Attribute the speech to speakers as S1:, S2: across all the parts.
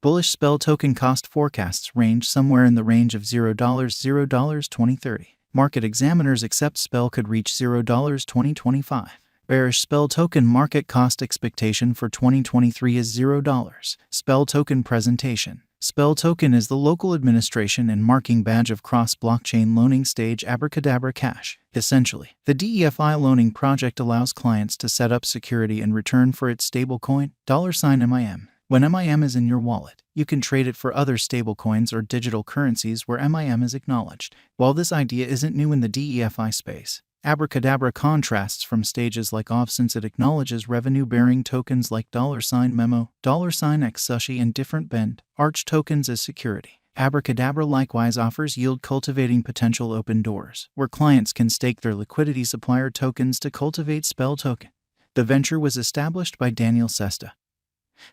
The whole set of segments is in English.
S1: Bullish SPEL token cost forecasts range somewhere in the range of $0 2030. Market examiners accept SPEL could reach $0 2025. Bearish SPEL token market cost expectation for 2023 is $0. SPEL token presentation. SPEL token is the local administration and marking badge of cross-blockchain loaning stage Abracadabra Cash. Essentially, the DeFi loaning project allows clients to set up security in return for its stablecoin, $MIM. When MIM is in your wallet, you can trade it for other stablecoins or digital currencies where MIM is acknowledged. While this idea isn't new in the DeFi space, Abracadabra contrasts from stages like OV since it acknowledges revenue-bearing tokens like $Memo, $XSushi, and different Bend, Arch tokens as security. Abracadabra likewise offers yield-cultivating potential open doors, where clients can stake their liquidity supplier tokens to cultivate SPEL token. The venture was established by Daniel Sesta,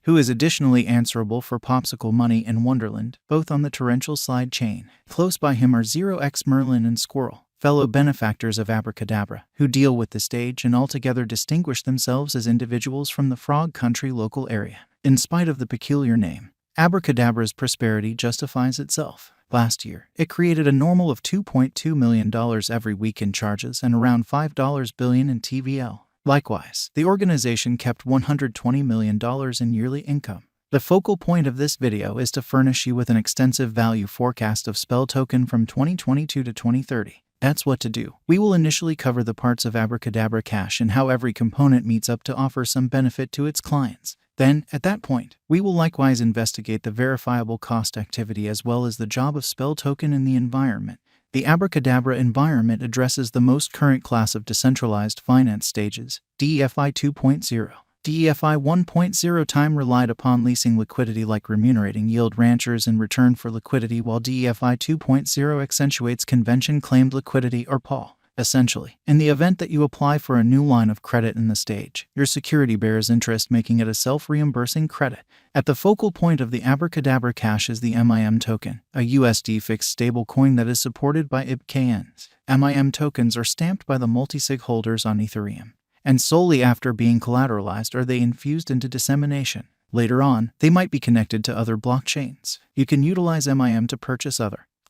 S1: who is additionally answerable for Popsicle Money and Wonderland, both on the Torrential Slide chain. Close by him are 0x Merlin and Squirrel, fellow benefactors of Abracadabra, who deal with the stage and altogether distinguish themselves as individuals from the Frog Country local area. In spite of the peculiar name, Abracadabra's prosperity justifies itself. Last year, it created a normal of $2.2 million every week in charges and around $5 billion in TVL. Likewise, the organization kept $120 million in yearly income. The focal point of this video is to furnish you with an extensive value forecast of SPEL token from 2022 to 2030. That's what to do. We will initially cover the parts of Abracadabra Cash and how every component meets up to offer some benefit to its clients. Then, at that point, we will likewise investigate the verifiable cost activity as well as the job of SPEL token in the environment. The Abracadabra environment addresses the most current class of decentralized finance stages, DeFi 2.0. DeFi 1.0 time relied upon leasing liquidity like remunerating yield ranchers in return for liquidity, while DeFi 2.0 accentuates convention-claimed liquidity or PAL. Essentially, in the event that you apply for a new line of credit in the stage, your security bears interest, making it a self-reimbursing credit. At the focal point of the Abracadabra Cash is the MIM token, a USD fixed stablecoin that is supported by IBKNs. MIM tokens are stamped by the multisig holders on Ethereum, and solely after being collateralized are they infused into dissemination. Later on, they might be connected to other blockchains. You can utilize MIM to purchase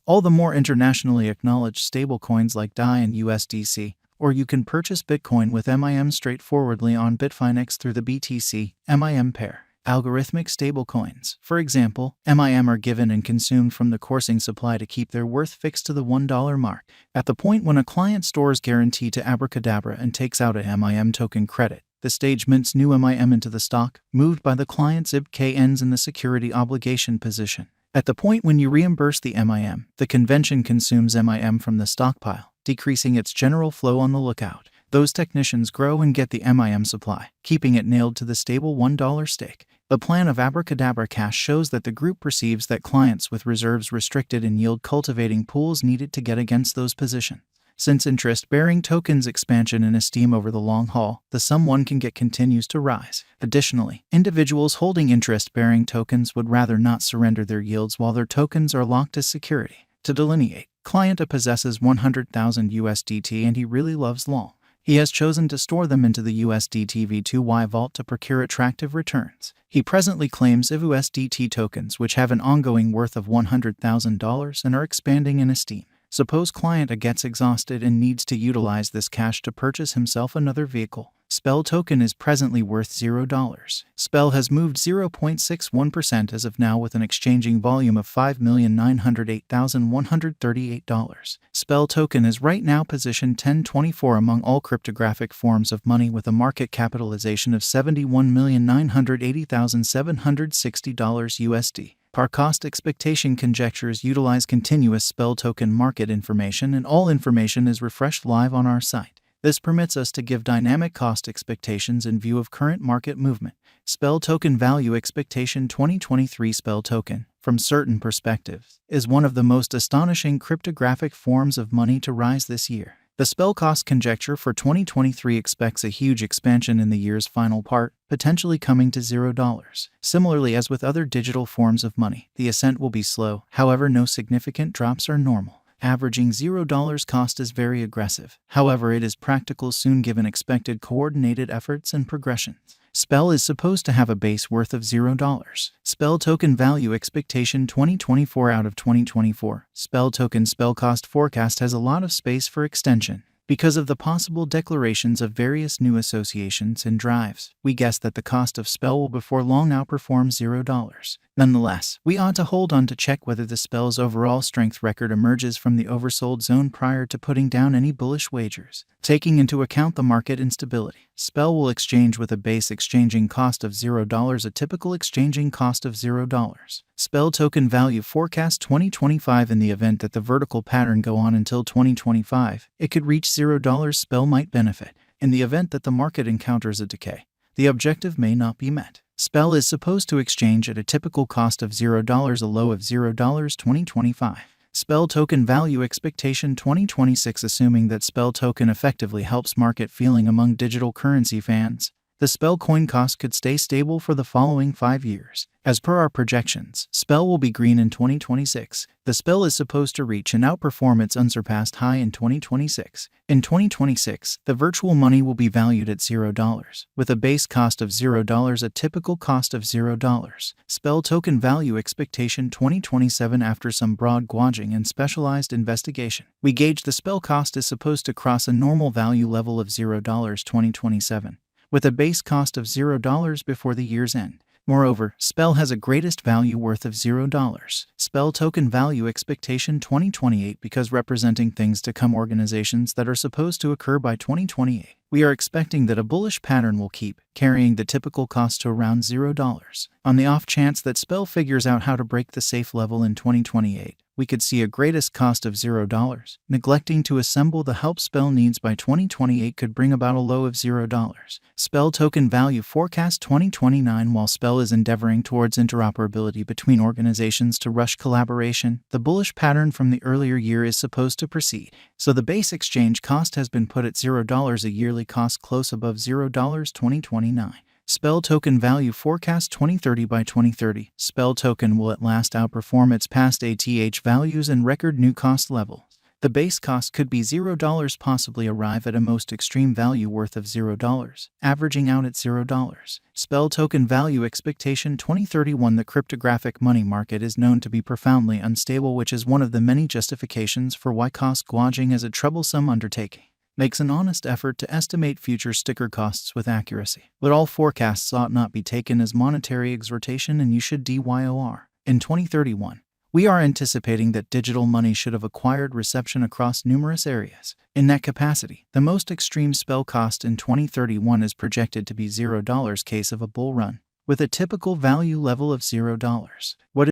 S1: all the more internationally acknowledged stablecoins like DAI and USDC, or you can purchase Bitcoin with MIM straightforwardly on Bitfinex through the BTC-MIM pair. Algorithmic stablecoins, for example, MIM are given and consumed from the coursing supply to keep their worth fixed to the $1 mark. At the point when a client stores guarantee to Abracadabra and takes out a MIM token credit, the stage mints new MIM into the stock, moved by the client's IBKNs in the security obligation position. At the point when you reimburse the MIM, the convention consumes MIM from the stockpile, decreasing its general flow on the lookout. Those technicians grow and get the MIM supply, keeping it nailed to the stable $1 stake. The plan of Abracadabra Cash shows that the group perceives that clients with reserves restricted in yield-cultivating pools needed to get against those positions. Since interest-bearing tokens' expansion in esteem over the long haul, the sum one can get continues to rise. Additionally, individuals holding interest-bearing tokens would rather not surrender their yields while their tokens are locked as security. To delineate, client A possesses 100,000 USDT and he really loves long. He has chosen to store them into the USDT V2Y vault to procure attractive returns. He presently claims USDT tokens which have an ongoing worth of $100,000 and are expanding in esteem. Suppose client A gets exhausted and needs to utilize this cash to purchase himself another vehicle. SPEL token is presently worth $0. SPEL has moved 0.61% as of now with an exchanging volume of $5,908,138. SPEL token is right now positioned 1024 among all cryptographic forms of money with a market capitalization of $71,980,760 USD. Par cost expectation conjectures utilize continuous SPEL token market information, and all information is refreshed live on our site. This permits us to give dynamic cost expectations in view of current market movement. SPEL token value expectation 2023 SPEL token, from certain perspectives, is one of the most astonishing cryptographic forms of money to rise this year. The SPEL cost conjecture for 2023 expects a huge expansion in the year's final part, potentially coming to $0. Similarly, as with other digital forms of money, the ascent will be slow, however no significant drops are normal. Averaging $0 cost is very aggressive. However, it is practical soon given expected coordinated efforts and progressions. SPEL is supposed to have a base worth of $0. SPEL token value expectation 2024 out of 2024. SPEL token SPEL cost forecast has a lot of space for extension. Because of the possible declarations of various new associations and drives, we guess that the cost of SPEL will before long outperform $0. Nonetheless, we ought to hold on to check whether the SPEL's overall strength record emerges from the oversold zone prior to putting down any bullish wagers. Taking into account the market instability, SPEL will exchange with a base exchanging cost of $0, a typical exchanging cost of $0. SPEL token value forecast 2025 in the event that the vertical pattern go on until 2025, it could reach $0. SPEL might benefit. In the event that the market encounters a decay, the objective may not be met. SPEL is supposed to exchange at a typical cost of $0, a low of $0 2025. SPEL token value expectation 2026 assuming that SPEL token effectively helps market feeling among digital currency fans. The SPEL coin cost could stay stable for the following 5 years. As per our projections, SPEL will be green in 2026. The SPEL is supposed to reach and outperform its unsurpassed high in 2026. In 2026, the virtual money will be valued at $0, with a base cost of $0, a typical cost of $0. SPEL token value expectation 2027 after some broad gauging and specialized investigation. We gauge the SPEL cost is supposed to cross a normal value level of $0 2027. With a base cost of $0 before the year's end. Moreover, SPEL has a greatest value worth of $0. SPEL token value expectation 2028 because representing things to come organizations that are supposed to occur by 2028. We are expecting that a bullish pattern will keep carrying the typical cost to around $0. On the off chance that SPEL figures out how to break the safe level in 2028, we could see a greatest cost of $0. Neglecting to assemble the help SPEL needs by 2028 could bring about a low of $0. SPEL token value forecast 2029 while SPEL is endeavoring towards interoperability between organizations to rush collaboration, the bullish pattern from the earlier year is supposed to proceed. So the base exchange cost has been put at $0, a yearly cost close above $0 2029. SPEL token value forecast 2030 by 2030. SPEL token will at last outperform its past ATH values and record new cost levels. The base cost could be $0, possibly arrive at a most extreme value worth of $0, averaging out at $0. SPEL token value expectation 2031. The cryptographic money market is known to be profoundly unstable, which is one of the many justifications for why cost gauging is a troublesome undertaking. Makes an honest effort to estimate future sticker costs with accuracy. But all forecasts ought not be taken as monetary exhortation and you should DYOR. In 2031, we are anticipating that digital money should have acquired reception across numerous areas. In that capacity, the most extreme SPEL cost in 2031 is projected to be $0 case of a bull run, with a typical value level of $0. What